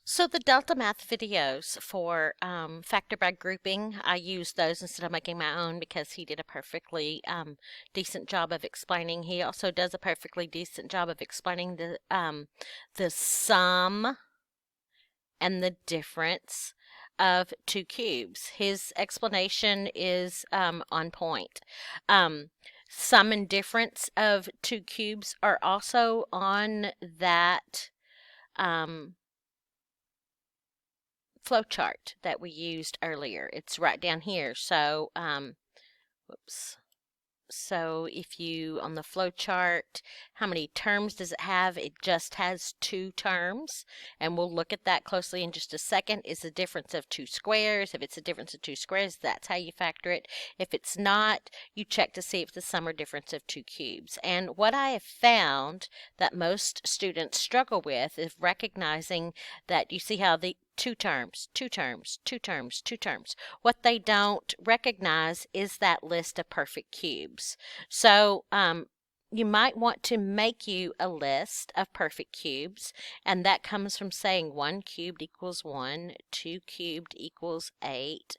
So the Delta Math videos for factor by grouping, I use those instead of making my own because he did a perfectly decent job of explaining. He also does a perfectly decent job of explaining the sum and the difference of two cubes. His explanation is on point. Um, Sum and difference of two cubes are also on that um, flow chart that we used earlier. It's right down here. So, whoops. So if you, on the flow chart, how many terms does it have? It just has two terms, and we'll look at that closely in just a second. Is the difference of two squares. If it's a difference of two squares, that's how you factor it. If it's not, you check to see if it's the sum or difference of two cubes. And what I have found that most students struggle with is recognizing that you see how the two terms, two terms, two terms, two terms. What they don't recognize is that list of perfect cubes. So you might want to make you a list of perfect cubes, and that comes from saying 1 cubed equals 1, 2 cubed equals 8,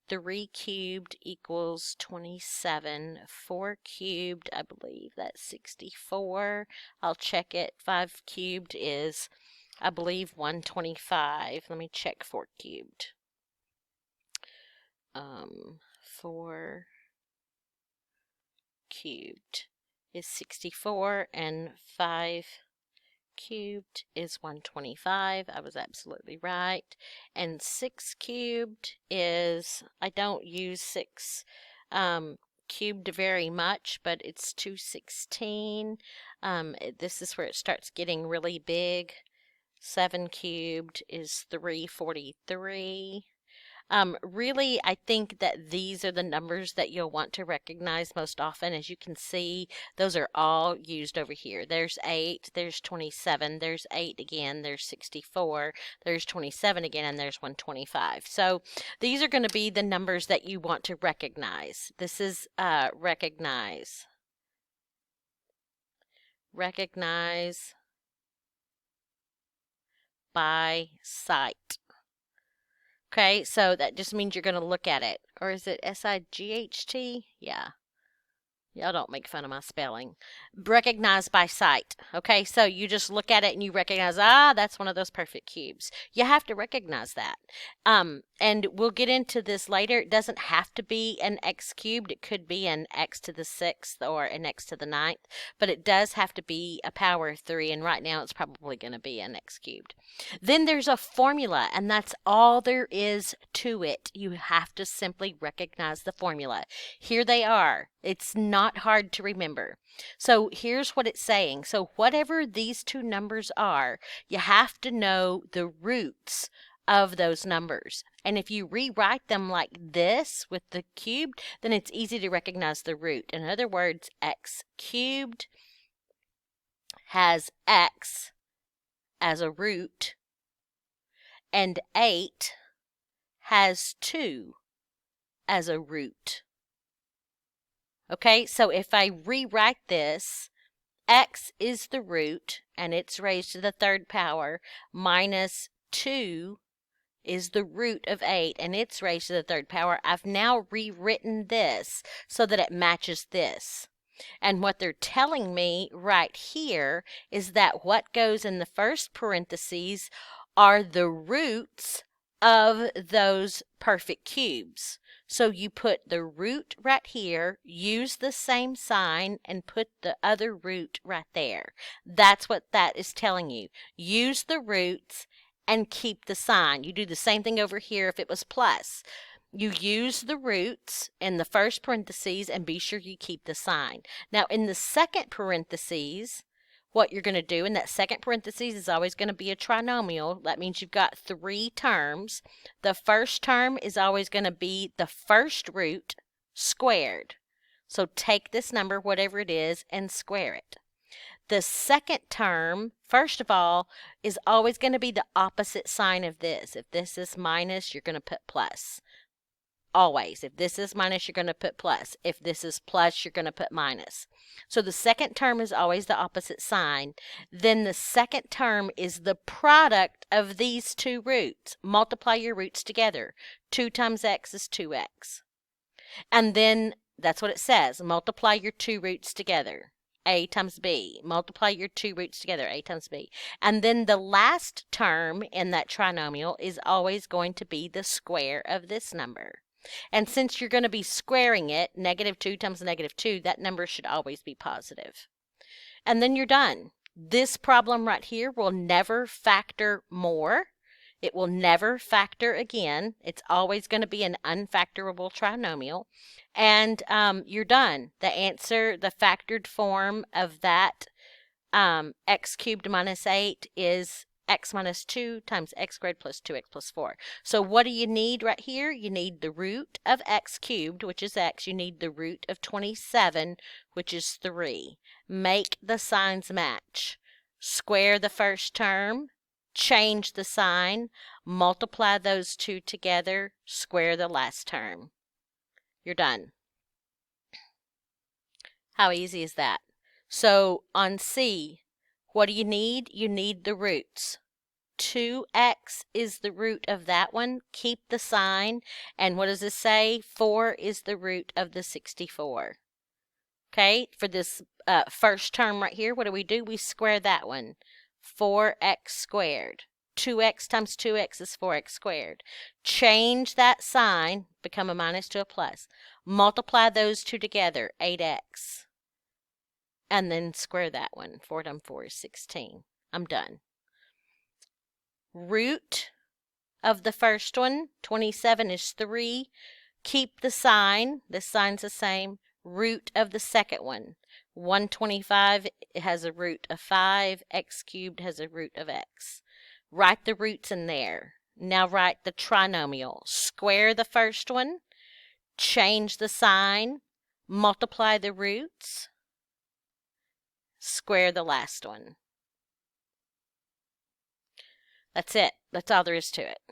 3 cubed equals 27, 4 cubed, I believe that's 64. I'll check it. 5 cubed is, I believe, 125. Let me check 4 cubed. 4 cubed is 64 and 5 cubed is 125. I was absolutely right. And 6 cubed is, I don't use 6 cubed very much, but it's 216. This is where it starts getting really big. 7 cubed is 343. Really, I think that these are the numbers that you'll want to recognize most often. As you can see, those are all used over here. There's 8, there's 27, there's 8 again, there's 64, there's 27 again, and there's 125. So these are going to be the numbers that you want to recognize. This is recognize. Recognize by sight. Okay, so that just means you're going to look at it. Or is it S-I-G-H-T? Yeah. Y'all don't make fun of my spelling. Recognize by sight. Okay, so you just look at it and you recognize, that's one of those perfect cubes. You have to recognize that. And we'll get into this later. It doesn't have to be an x cubed. It could be an x to the 6th or an x to the 9th, but it does have to be a power of 3, and right now it's probably going to be an x cubed. Then there's a formula, and that's all there is to it. You have to simply recognize the formula. Here they are. It's not hard to remember. So here's what it's saying. So whatever these two numbers are, you have to know the roots of those numbers. And if you rewrite them like this with the cubed, then it's easy to recognize the root. In other words, x cubed has x as a root, and 8 has 2 as a root. Okay, so if I rewrite this, x is the root, and it's raised to the 3rd power, minus 2 is the root of 8, and it's raised to the 3rd power. I've now rewritten this so that it matches this. And what they're telling me right here is that what goes in the first parentheses are the roots of those perfect cubes. So you put the root right here, use the same sign, and put the other root right there. That's what that is telling you. Use the roots and keep the sign. You do the same thing over here if it was plus. You use the roots in the first parentheses and be sure you keep the sign. Now in the second parentheses, what you're going to do in that second parentheses is always going to be a trinomial. That means you've got 3 terms. The first term is always going to be the first root squared. So take this number, whatever it is, and square it. The second term, first of all, is always going to be the opposite sign of this. If this is minus, you're going to put plus. always. If this is minus, you're going to put plus. If this is plus, you're going to put minus. So the second term is always the opposite sign. Then the second term is the product of these two roots. Multiply your roots together. 2 times x is 2x. And then that's what it says. Multiply your two roots together. A times B. Multiply your two roots together. A times B. And then the last term in that trinomial is always going to be the square of this number. And since you're going to be squaring it, -2 times -2, that number should always be positive. And then you're done. This problem right here will never factor more. It will never factor again. It's always going to be an unfactorable trinomial. And you're done. The answer, the factored form of that x cubed minus 8 is x minus 2 times x squared plus 2x plus 4. So what do you need right here? You need the root of x cubed, which is x. You need the root of 27, which is 3. Make the signs match. Square the first term. Change the sign, multiply those two together, square the last term. You're done. How easy is that? So on C, what do you need? You need the roots. 2x is the root of that one. Keep the sign. And what does this say? 4 is the root of the 64. Okay, for this first term right here, what do? We square that one. 4x squared. 2x times 2x is 4x squared. Change that sign, become a minus to a plus. Multiply those two together, 8x. And then square that one. 4 times 4 is 16. I'm done. Root of the first one, 27 is 3. Keep the sign. This sign's the same. Root of the second one. 125 has a root of 5. X cubed has a root of x. Write the roots in there. Now write the trinomial. Square the first one. Change the sign. Multiply the roots. Square the last one. That's it. That's all there is to it.